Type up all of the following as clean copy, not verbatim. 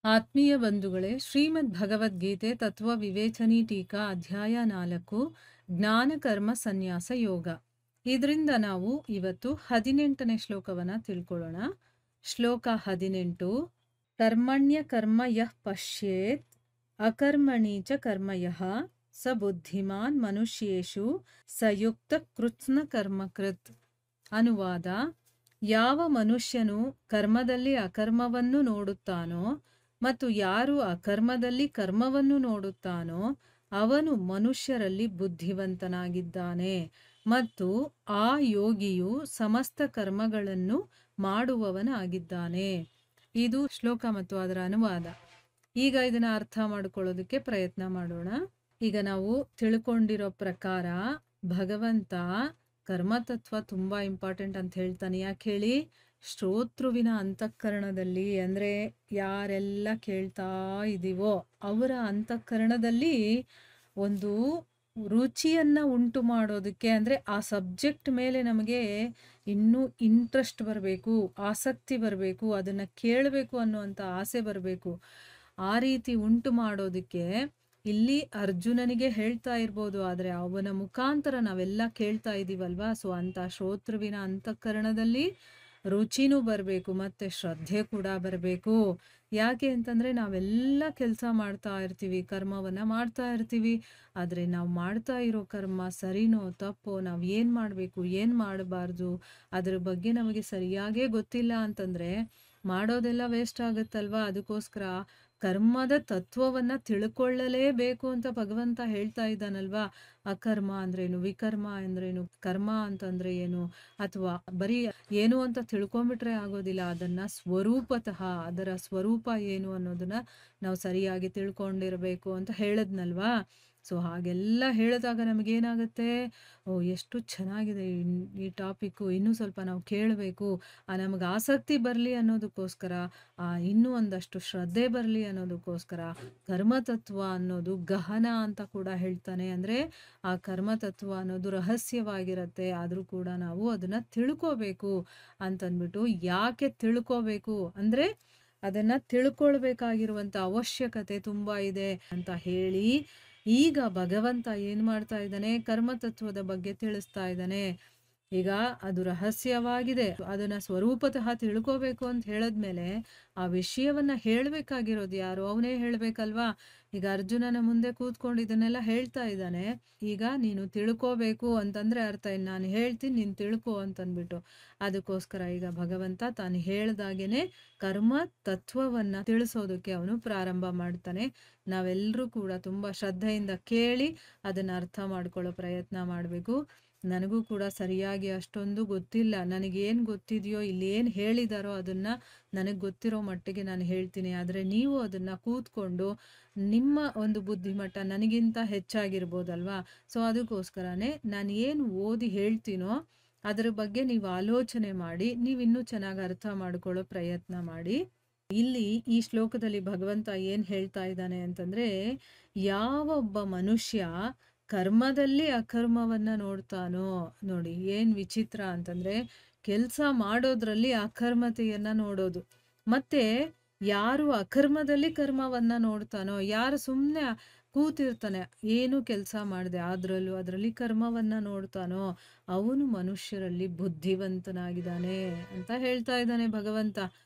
ಆತ್ಮೀಯ ಬಂಧುಗಳೇ, ಶ್ರೀಮದ್ ಭಗವದ್ಗೀತೆ ತತ್ವ ವಿವೇಚನಿ ಟೀಕಾ ಅಧ್ಯಾಯ 4 ಜ್ಞಾನ ಕರ್ಮ ಸನ್ಯಾಸ ಯೋಗ. ಇದರಿಂದ ನಾವು ಇವತ್ತು 18ನೇ ಶ್ಲೋಕವನ್ನ ತಿಳ್ಕೊಳ್ಳೋಣ. ಶ್ಲೋಕ 18. ಕರ್ಮಣ್ಯ ಕರ್ಮ ಯಃ ಪಶ್ಯೇತ್ ಅಕರ್ಮಣಿ ಚ ಕರ್ಮ ಯಃ ಸ ಬುದ್ಧಿಮಾನ್ ಮನುಷ್ಯೇಷು ಸಯುಕ್ತ ಕೃತ್ಸ್ನ ಕರ್ಮಕೃತ್. ಅನುವಾದ: ಯಾವ ಮನುಷ್ಯನು ಕರ್ಮದಲ್ಲಿ ಅಕರ್ಮವನ್ನು ನೋಡುತ್ತಾನೋ ಮತ್ತು ಯಾರು ಅಕರ್ಮದಲ್ಲಿ ಕರ್ಮವನ್ನು ನೋಡುತ್ತಾನೋ ಅವನು ಮನುಷ್ಯರಲ್ಲಿ ಬುದ್ಧಿವಂತನಾಗಿದ್ದಾನೆ ಮತ್ತು ಆ ಯೋಗಿಯು ಸಮಸ್ತ ಕರ್ಮಗಳನ್ನು ಮಾಡುವವನಾಗಿದ್ದಾನೆ. ಇದು ಶ್ಲೋಕ ಮತ್ತು ಅದರ ಅನುವಾದ. ಈಗ ಇದನ್ನ ಅರ್ಥ ಮಾಡಿಕೊಳ್ಳೋದಕ್ಕೆ ಪ್ರಯತ್ನ ಮಾಡೋಣ. ಈಗ ನಾವು ತಿಳ್ಕೊಂಡಿರೋ ಪ್ರಕಾರ ಭಗವಂತ ಕರ್ಮತತ್ವ ತುಂಬಾ ಇಂಪಾರ್ಟೆಂಟ್ ಅಂತ ಹೇಳ್ತಾನೆ. ಯಾಕೆ ಹೇಳಿ? ಶ್ರೋತೃವಿನ ಅಂತಃಕರಣದಲ್ಲಿ, ಅಂದ್ರೆ ಯಾರೆಲ್ಲ ಕೇಳ್ತಾ ಇದೀವೋ ಅವರ ಅಂತಃಕರಣದಲ್ಲಿ ಒಂದು ರುಚಿಯನ್ನ ಉಂಟು ಮಾಡೋದಕ್ಕೆ, ಅಂದ್ರೆ ಆ ಸಬ್ಜೆಕ್ಟ್ ಮೇಲೆ ನಮಗೆ ಇನ್ನೂ ಇಂಟ್ರೆಸ್ಟ್ ಬರಬೇಕು, ಆಸಕ್ತಿ ಬರಬೇಕು, ಅದನ್ನ ಕೇಳಬೇಕು ಅನ್ನುವಂಥ ಆಸೆ ಬರಬೇಕು. ಆ ರೀತಿ ಉಂಟು ಮಾಡೋದಕ್ಕೆ ಇಲ್ಲಿ ಅರ್ಜುನನಿಗೆ ಹೇಳ್ತಾ ಇರ್ಬೋದು, ಆದರೆ ಅವನ ಮುಖಾಂತರ ನಾವೆಲ್ಲ ಕೇಳ್ತಾ ಇದೀವಲ್ವಾ. ಸೊ ಅಂತ ಶ್ರೋತೃವಿನ ಅಂತಃಕರಣದಲ್ಲಿ ರುಚಿನೂ ಬರಬೇಕು ಮತ್ತೆ ಶ್ರದ್ಧೆ ಕೂಡ ಬರಬೇಕು. ಯಾಕೆ ಅಂತಂದ್ರೆ ನಾವೆಲ್ಲ ಕೆಲಸ ಮಾಡ್ತಾ ಇರ್ತೀವಿ, ಕರ್ಮವನ್ನ ಮಾಡ್ತಾ ಇರ್ತೀವಿ. ಆದರೆ ನಾವು ಮಾಡ್ತಾ ಇರೋ ಕರ್ಮ ಸರಿನೋ ತಪ್ಪೋ, ನಾವು ಏನು ಮಾಡಬೇಕು ಏನು ಮಾಡಬಾರ್ದು ಅದ್ರ ಬಗ್ಗೆ ನಮಗೆ ಸರಿಯಾಗೇ ಗೊತ್ತಿಲ್ಲ ಅಂತಂದ್ರೆ ಮಾಡೋದೆಲ್ಲ ವೇಸ್ಟ್ ಆಗುತ್ತಲ್ವಾ. ಅದಕ್ಕೋಸ್ಕರ ಕರ್ಮದ ತತ್ವವನ್ನ ತಿಳ್ಕೊಳ್ಳಲೇಬೇಕು ಅಂತ ಭಗವಂತ ಹೇಳ್ತಾ ಇದ್ದಾನಲ್ವಾ. ಅಕರ್ಮ ಅಂದ್ರೇನು, ವಿಕರ್ಮ ಅಂದ್ರೇನು, ಕರ್ಮ ಅಂತಂದ್ರೆ ಏನು, ಅಥವಾ ಬರೀ ಏನು ಅಂತ ತಿಳ್ಕೊಂಬಿಟ್ರೆ ಆಗೋದಿಲ್ಲ. ಅದನ್ನ ಸ್ವರೂಪತಃ ಅದರ ಸ್ವರೂಪ ಏನು ಅನ್ನೋದನ್ನ ನಾವು ಸರಿಯಾಗಿ ತಿಳ್ಕೊಂಡಿರ್ಬೇಕು ಅಂತ ಹೇಳದ್ನಲ್ವಾ. ಸೊ ಹಾಗೆಲ್ಲ ಹೇಳಿದಾಗ ನಮಗೇನಾಗುತ್ತೆ, ಓ ಎಷ್ಟು ಚೆನ್ನಾಗಿದೆ ಈ ಟಾಪಿಕ್ಕು, ಇನ್ನೂ ಸ್ವಲ್ಪ ನಾವು ಕೇಳಬೇಕು, ನಮಗೆ ಆಸಕ್ತಿ ಬರಲಿ ಅನ್ನೋದಕ್ಕೋಸ್ಕರ, ಇನ್ನೂ ಒಂದಷ್ಟು ಶ್ರದ್ಧೆ ಬರಲಿ ಅನ್ನೋದಕ್ಕೋಸ್ಕರ ಕರ್ಮತತ್ವ ಅನ್ನೋದು ಗಹನ ಅಂತ ಕೂಡ ಹೇಳ್ತಾನೆ. ಅಂದರೆ ಆ ಕರ್ಮತತ್ವ ಅನ್ನೋದು ರಹಸ್ಯವಾಗಿರತ್ತೆ, ಆದರೂ ಕೂಡ ನಾವು ಅದನ್ನ ತಿಳ್ಕೋಬೇಕು ಅಂತಂದ್ಬಿಟ್ಟು. ಯಾಕೆ ತಿಳ್ಕೋಬೇಕು ಅಂದರೆ ಅದನ್ನ ತಿಳ್ಕೊಳ್ಬೇಕಾಗಿರುವಂಥ ಅವಶ್ಯಕತೆ ತುಂಬ ಇದೆ ಅಂತ ಹೇಳಿ ಈಗ ಭಗವಂತ ಏನು ಮಾಡ್ತಾ ಇದ್ದಾನೆ, ಕರ್ಮತತ್ವದ ಬಗ್ಗೆ ತಿಳಿಸ್ತಾ ಇದ್ದಾನೆ. ಈಗ ಅದು ರಹಸ್ಯವಾಗಿದೆ, ಅದನ್ನ ಸ್ವರೂಪತಃ ತಿಳ್ಕೋಬೇಕು ಅಂತ ಹೇಳದ್ಮೇಲೆ ಆ ವಿಷಯವನ್ನ ಹೇಳ್ಬೇಕಾಗಿರೋದು ಯಾರು? ಅವನೇ ಹೇಳ್ಬೇಕಲ್ವಾ. ಈಗ ಅರ್ಜುನನ ಮುಂದೆ ಕೂತ್ಕೊಂಡು ಇದನ್ನೆಲ್ಲ ಹೇಳ್ತಾ ಇದ್ದಾನೆ. ಈಗ ನೀನು ತಿಳ್ಕೋಬೇಕು ಅಂತಂದ್ರೆ ಅರ್ಥ ಏನು, ನಾನು ಹೇಳ್ತೀನಿ ನೀನು ತಿಳ್ಕೊ ಅಂತಂದ್ಬಿಟ್ಟು. ಅದಕ್ಕೋಸ್ಕರ ಈಗ ಭಗವಂತ ತಾನು ಹೇಳ್ದಾಗೇನೆ ಕರ್ಮ ತತ್ವವನ್ನ ತಿಳಿಸೋದಕ್ಕೆ ಅವನು ಪ್ರಾರಂಭ ಮಾಡ್ತಾನೆ. ನಾವೆಲ್ಲರೂ ಕೂಡ ತುಂಬಾ ಶ್ರದ್ಧೆಯಿಂದ ಕೇಳಿ ಅದನ್ನ ಅರ್ಥ ಮಾಡ್ಕೊಳ್ಳೋ ಪ್ರಯತ್ನ ಮಾಡಬೇಕು. ನನಗೂ ಕೂಡ ಸರಿಯಾಗಿ ಅಷ್ಟೊಂದು ಗೊತ್ತಿಲ್ಲ, ನನಗೇನು ಗೊತ್ತಿದೆಯೋ ಇಲ್ಲಿ ಏನು ಹೇಳಿದಾರೋ ಅದನ್ನ ನನಗೆ ಗೊತ್ತಿರೋ ಮಟ್ಟಿಗೆ ನಾನು ಹೇಳ್ತೀನಿ. ಆದರೆ ನೀವು ಅದನ್ನ ಕೂತ್ಕೊಂಡು ನಿಮ್ಮ ಒಂದು ಬುದ್ಧಿಮಟ್ಟ ನನಗಿಂತ ಹೆಚ್ಚಾಗಿರ್ಬೋದಲ್ವಾ. ಸೊ ಅದಕ್ಕೋಸ್ಕರನೇ ನಾನು ಏನು ಓದಿ ಹೇಳ್ತೀನೋ ಅದ್ರ ಬಗ್ಗೆ ನೀವು ಆಲೋಚನೆ ಮಾಡಿ ನೀವು ಇನ್ನೂ ಚೆನ್ನಾಗಿ ಅರ್ಥ ಮಾಡ್ಕೊಳ್ಳೋ ಪ್ರಯತ್ನ ಮಾಡಿ. ಇಲ್ಲಿ ಈ ಶ್ಲೋಕದಲ್ಲಿ ಭಗವಂತ ಏನ್ ಹೇಳ್ತಾ ಇದ್ದಾನೆ ಅಂತಂದ್ರೆ, ಯಾವೊಬ್ಬ ಮನುಷ್ಯ ಕರ್ಮದಲ್ಲಿ ಅಕರ್ಮವನ್ನ ನೋಡ್ತಾನೋ, ನೋಡಿ ಏನ್ ವಿಚಿತ್ರ ಅಂತಂದ್ರೆ ಕೆಲಸ ಮಾಡೋದ್ರಲ್ಲಿ ಅಕರ್ಮತೆಯನ್ನ ನೋಡೋದು, ಮತ್ತೆ ಯಾರು ಅಕರ್ಮದಲ್ಲಿ ಕರ್ಮವನ್ನ ನೋಡ್ತಾನೋ, ಯಾರು ಸುಮ್ಮನೆ ಕೂತಿರ್ತಾನೆ ಏನು ಕೆಲಸ ಮಾಡದೆ ಅದರಲ್ಲಿ ಕರ್ಮವನ್ನ ನೋಡ್ತಾನೋ ಅವನು ಮನುಷ್ಯರಲ್ಲಿ ಬುದ್ಧಿವಂತನಾಗಿದ್ದಾನೆ ಅಂತ ಹೇಳ್ತಾ ಇದ್ದಾನೆ ಭಗವಂತ.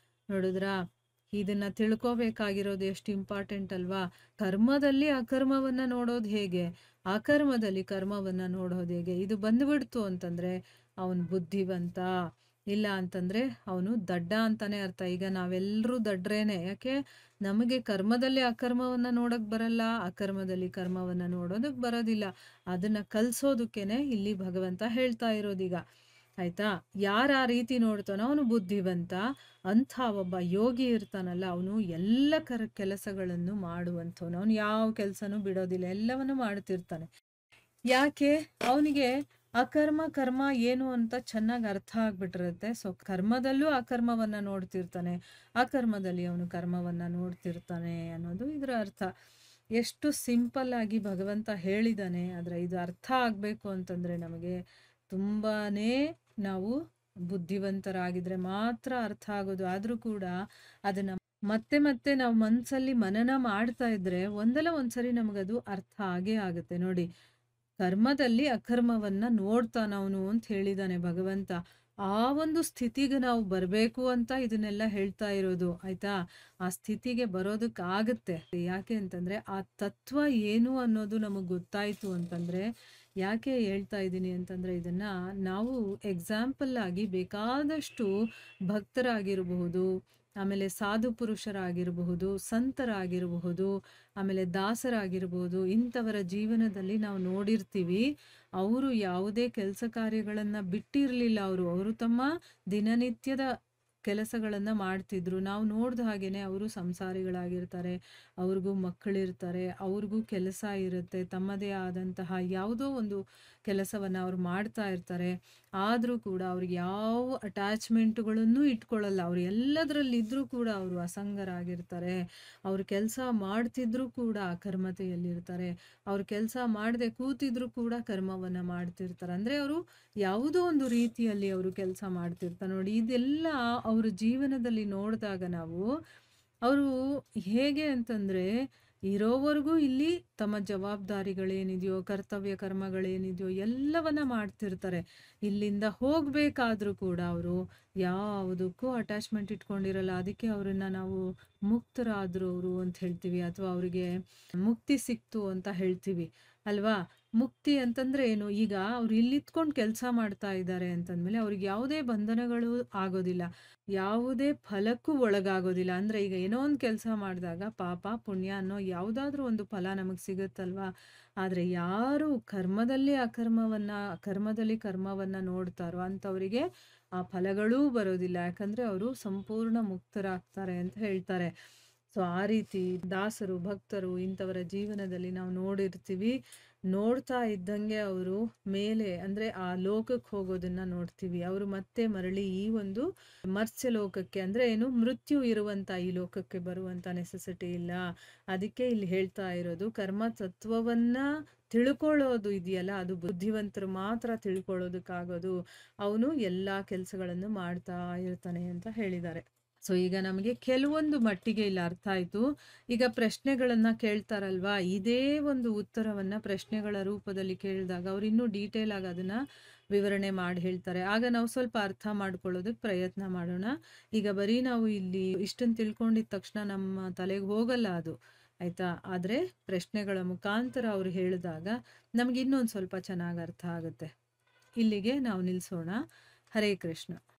ನೋಡಿದ್ರಾ, ಇದನ್ನ ತಿಳ್ಕೋಬೇಕಾಗಿರೋದು ಎಷ್ಟು ಇಂಪಾರ್ಟೆಂಟ್ ಅಲ್ವಾ. ಕರ್ಮದಲ್ಲಿ ಅಕರ್ಮವನ್ನ ನೋಡೋದು ಹೇಗೆ, ಅಕರ್ಮದಲ್ಲಿ ಕರ್ಮವನ್ನ ನೋಡೋದು ಹೇಗೆ, ಇದು ಬಂದ್ಬಿಡ್ತು ಅಂತಂದ್ರೆ ಅವನು ಬುದ್ಧಿವಂತ. ಇಲ್ಲ ಅಂತಂದ್ರೆ ಅವನು ದಡ್ಡ ಅಂತಾನೆ ಅರ್ಥ. ಈಗ ನಾವೆಲ್ಲರೂ ದಡ್ರೇನೆ. ಯಾಕೆ? ನಮಗೆ ಕರ್ಮದಲ್ಲಿ ಅಕರ್ಮವನ್ನ ನೋಡಕ್ ಬರಲ್ಲ, ಅಕರ್ಮದಲ್ಲಿ ಕರ್ಮವನ್ನ ನೋಡೋದಕ್ ಬರೋದಿಲ್ಲ. ಅದನ್ನ ಕಲ್ಸೋದಕ್ಕೇನೆ ಇಲ್ಲಿ ಭಗವಂತ ಹೇಳ್ತಾ ಇರೋದೀಗ. ಆಯ್ತಾ? ಯಾರ ಆ ರೀತಿ ನೋಡ್ತಾನೋ ಅವನು ಬುದ್ಧಿವಂತ. ಅಂಥ ಒಬ್ಬ ಯೋಗಿ ಇರ್ತಾನಲ್ಲ, ಅವನು ಎಲ್ಲ ಕೆಲಸಗಳನ್ನು ಮಾಡುವಂಥವನು. ಅವನು ಯಾವ ಕೆಲಸನೂ ಬಿಡೋದಿಲ್ಲ, ಎಲ್ಲವನ್ನು ಮಾಡ್ತಿರ್ತಾನೆ. ಯಾಕೆ? ಅವನಿಗೆ ಅಕರ್ಮ ಕರ್ಮ ಏನು ಅಂತ ಚೆನ್ನಾಗಿ ಅರ್ಥ ಆಗ್ಬಿಟ್ಟಿರುತ್ತೆ. ಸೊ ಕರ್ಮದಲ್ಲೂ ಅಕರ್ಮವನ್ನ ನೋಡ್ತಿರ್ತಾನೆ, ಅಕರ್ಮದಲ್ಲಿ ಅವನು ಕರ್ಮವನ್ನ ನೋಡ್ತಿರ್ತಾನೆ ಅನ್ನೋದು ಇದರ ಅರ್ಥ. ಎಷ್ಟು ಸಿಂಪಲ್ ಆಗಿ ಭಗವಂತ ಹೇಳಿದಾನೆ. ಆದ್ರೆ ಇದು ಅರ್ಥ ಆಗ್ಬೇಕು ಅಂತಂದ್ರೆ ನಮಗೆ ತುಂಬಾನೇ ನಾವು ಬುದ್ಧಿವಂತರಾಗಿದ್ರೆ ಮಾತ್ರ ಅರ್ಥ ಆಗೋದು. ಆದ್ರೂ ಕೂಡ ಅದನ್ನ ಮತ್ತೆ ಮತ್ತೆ ನಾವು ಮನ್ಸಲ್ಲಿ ಮನನ ಮಾಡ್ತಾ ಇದ್ರೆ ಒಂದಲ್ಲ ಒಂದ್ಸರಿ ನಮಗದು ಅರ್ಥ ಆಗೇ ಆಗುತ್ತೆ ನೋಡಿ. ಕರ್ಮದಲ್ಲಿ ಅಕರ್ಮವನ್ನ ನೋಡ್ತಾನವನು ಅಂತ ಹೇಳಿದಾನೆ ಭಗವಂತ. ಆ ಒಂದು ಸ್ಥಿತಿಗೆ ನಾವು ಬರ್ಬೇಕು ಅಂತ ಇದನ್ನೆಲ್ಲ ಹೇಳ್ತಾ ಇರೋದು ಆಯ್ತಾ. ಆ ಸ್ಥಿತಿಗೆ ಬರೋದಕ್ಕಾಗತ್ತೆ. ಯಾಕೆ ಅಂತಂದ್ರೆ ಆ ತತ್ವ ಏನು ಅನ್ನೋದು ನಮಗ್ ಗೊತ್ತಾಯ್ತು ಅಂತಂದ್ರೆ, ಯಾಕೆ ಹೇಳ್ತಾ ಇದ್ದೀನಿ ಅಂತಂದ್ರೆ ಇದನ್ನ ನಾವು ಎಕ್ಸಾಂಪಲ್ ಆಗಿ ಬೇಕಾದಷ್ಟು ಭಕ್ತರಾಗಿರಬಹುದು, ಆಮೇಲೆ ಸಾಧು ಪುರುಷರಾಗಿರಬಹುದು, ಸಂತರಾಗಿರಬಹುದು, ಆಮೇಲೆ ದಾಸರಾಗಿರ್ಬೋದು, ಇಂಥವರ ಜೀವನದಲ್ಲಿ ನಾವು ನೋಡಿರ್ತೀವಿ. ಅವರು ಯಾವುದೇ ಕೆಲಸ ಕಾರ್ಯಗಳನ್ನ ಬಿಟ್ಟಿರ್ಲಿಲ್ಲ ಅವರು. ಅವರು ತಮ್ಮ ದಿನನಿತ್ಯದ ಕೆಲಸಗಳನ್ನ ಮಾಡ್ತಿದ್ರು. ನಾವು ನೋಡ್ದ ಹಾಗೇನೆ ಅವರು ಸಂಸಾರಿಗಳಾಗಿರ್ತಾರೆ. ಅವ್ರಿಗೂ ಮಕ್ಕಳಿರ್ತಾರೆ. ಅವ್ರಿಗೂ ಕೆಲಸ ಇರುತ್ತೆ. ತಮ್ಮದೇ ಆದಂತಹ ಯಾವುದೋ ಒಂದು ಕೆಲಸವನ್ನ ಅವ್ರು ಮಾಡ್ತಾ ಇರ್ತಾರೆ. ಆದ್ರೂ ಕೂಡ ಅವ್ರಿಗೆ ಯಾವ ಅಟ್ಯಾಚ್‌ಮೆಂಟ್‌ಗಳನ್ನೂ ಇಟ್ಕೊಳ್ಳಲ್ಲ. ಅವ್ರು ಎಲ್ಲದರಲ್ಲಿದ್ರೂ ಕೂಡ ಅವರು ಅಸಂಗರಾಗಿರ್ತಾರೆ. ಅವ್ರು ಕೆಲಸ ಮಾಡ್ತಿದ್ರೂ ಕೂಡ ಅಕರ್ಮತೆಯಲ್ಲಿರ್ತಾರೆ. ಅವ್ರು ಕೆಲಸ ಮಾಡದೆ ಕೂತಿದ್ರೂ ಕೂಡ ಕರ್ಮವನ್ನ ಮಾಡ್ತಿರ್ತಾರೆ. ಅಂದ್ರೆ ಅವರು ಯಾವುದೋ ಒಂದು ರೀತಿಯಲ್ಲಿ ಅವರು ಕೆಲಸ ಮಾಡ್ತಿರ್ತಾರೆ ನೋಡಿ. ಇದೆಲ್ಲ ಅವ್ರ ಜೀವನದಲ್ಲಿ ನೋಡಿದಾಗ ನಾವು, ಅವರು ಹೇಗೆ ಅಂತಂದ್ರೆ ಇರೋವರೆಗೂ ಇಲ್ಲಿ ತಮ್ಮ ಜವಾಬ್ದಾರಿಗಳೇನಿದೆಯೋ, ಕರ್ತವ್ಯ ಕರ್ಮಗಳೇನಿದೆಯೋ ಎಲ್ಲವನ್ನ ಮಾಡ್ತಿರ್ತಾರೆ. ಇಲ್ಲಿಂದ ಹೋಗ್ಬೇಕಾದ್ರೂ ಕೂಡ ಅವರು ಯಾವುದಕ್ಕೂ ಅಟ್ಯಾಚ್‌ಮೆಂಟ್ ಇಟ್ಕೊಂಡಿರಲ್ಲ. ಅದಕ್ಕೆ ಅವರನ್ನ ನಾವು ಮುಕ್ತರಾದ್ರು ಅವರು ಅಂತ ಹೇಳ್ತೀವಿ, ಅಥವಾ ಅವರಿಗೆ ಮುಕ್ತಿ ಸಿಕ್ತು ಅಂತ ಹೇಳ್ತೀವಿ ಅಲ್ವಾ. ಮುಕ್ತಿ ಅಂತಂದ್ರೆ ಏನು? ಈಗ ಅವ್ರು ಇಲ್ಲಿದ್ಕೊಂಡು ಕೆಲಸ ಮಾಡ್ತಾ ಇದ್ದಾರೆ ಅಂತಂದ್ಮೇಲೆ ಅವ್ರಿಗೆ ಯಾವುದೇ ಬಂಧನಗಳು ಆಗೋದಿಲ್ಲ. ಯಾವುದೇ ಫಲಕ್ಕೂ ಒಳಗಾಗೋದಿಲ್ಲ. ಅಂದ್ರೆ ಈಗ ಏನೋ ಒಂದು ಕೆಲಸ ಮಾಡಿದಾಗ ಪಾಪ, ಪುಣ್ಯ ಅನ್ನೋ ಯಾವುದಾದ್ರೂ ಒಂದು ಫಲ ನಮಗ್ ಸಿಗುತ್ತಲ್ವಾ. ಆದ್ರೆ ಯಾರು ಕರ್ಮದಲ್ಲಿ ಅಕರ್ಮವನ್ನ, ಕರ್ಮದಲ್ಲಿ ಕರ್ಮವನ್ನ ನೋಡ್ತಾರೋ ಅಂಥವರಿಗೆ ಆ ಫಲಗಳೂ ಬರೋದಿಲ್ಲ. ಯಾಕಂದ್ರೆ ಅವರು ಸಂಪೂರ್ಣ ಮುಕ್ತರಾಗ್ತಾರೆ ಅಂತ ಹೇಳ್ತಾರೆ. ಸೊ ಆ ರೀತಿ ದಾಸರು, ಭಕ್ತರು ಇಂಥವರ ಜೀವನದಲ್ಲಿ ನಾವು ನೋಡಿರ್ತೀವಿ. ನೋಡ್ತಾ ಇದ್ದಂಗೆ ಅವರು ಮೇಲೆ ಅಂದ್ರೆ ಆ ಲೋಕಕ್ಕೆ ಹೋಗೋದನ್ನ ನೋಡ್ತೀವಿ. ಅವರು ಮತ್ತೆ ಮರಳಿ ಈ ಒಂದು ಮರ್ತ್ಯ ಲೋಕಕ್ಕೆ, ಅಂದ್ರೆ ಏನು, ಮೃತ್ಯು ಇರುವಂತ ಈ ಲೋಕಕ್ಕೆ ಬರುವಂತ ನೆಸೆಸಿಟಿ ಇಲ್ಲ. ಅದಕ್ಕೆ ಇಲ್ಲಿ ಹೇಳ್ತಾ ಇರೋದು, ಕರ್ಮ ತತ್ವವನ್ನ ತಿಳ್ಕೊಳ್ಳೋದು ಇದೆಯಲ್ಲ, ಅದು ಬುದ್ಧಿವಂತರು ಮಾತ್ರ ತಿಳ್ಕೊಳ್ಳೋದಕ್ಕಾಗೋದು. ಅವನು ಎಲ್ಲಾ ಕೆಲಸಗಳನ್ನು ಮಾಡ್ತಾ ಇರ್ತಾನೆ ಅಂತ ಹೇಳಿದ್ದಾರೆ. ಸೊ ಈಗ ನಮಗೆ ಕೆಲವೊಂದು ಮಟ್ಟಿಗೆ ಇಲ್ಲಿ ಅರ್ಥ ಆಯ್ತು. ಈಗ ಪ್ರಶ್ನೆಗಳನ್ನ ಕೇಳ್ತಾರಲ್ವಾ, ಇದೇ ಒಂದು ಉತ್ತರವನ್ನ ಪ್ರಶ್ನೆಗಳ ರೂಪದಲ್ಲಿ ಕೇಳಿದಾಗ ಅವ್ರು ಇನ್ನೂ ಡೀಟೇಲ್ ಆಗಿ ಅದನ್ನ ವಿವರಣೆ ಮಾಡಿ ಹೇಳ್ತಾರೆ. ಆಗ ನಾವು ಸ್ವಲ್ಪ ಅರ್ಥ ಮಾಡ್ಕೊಳ್ಳೋದಕ್ಕೆ ಪ್ರಯತ್ನ ಮಾಡೋಣ. ಈಗ ಬರೀ ನಾವು ಇಲ್ಲಿ ಇಷ್ಟನ್ನು ತಿಳ್ಕೊಂಡಿದ ತಕ್ಷಣ ನಮ್ಮ ತಲೆಗೆ ಹೋಗಲ್ಲ ಅದು, ಆಯ್ತಾ. ಆದ್ರೆ ಪ್ರಶ್ನೆಗಳ ಮುಖಾಂತರ ಅವ್ರು ಹೇಳಿದಾಗ ನಮ್ಗೆ ಇನ್ನೊಂದು ಸ್ವಲ್ಪ ಚೆನ್ನಾಗಿ ಅರ್ಥ ಆಗುತ್ತೆ. ಇಲ್ಲಿಗೆ ನಾವು ನಿಲ್ಸೋಣ. ಹರೇ ಕೃಷ್ಣ.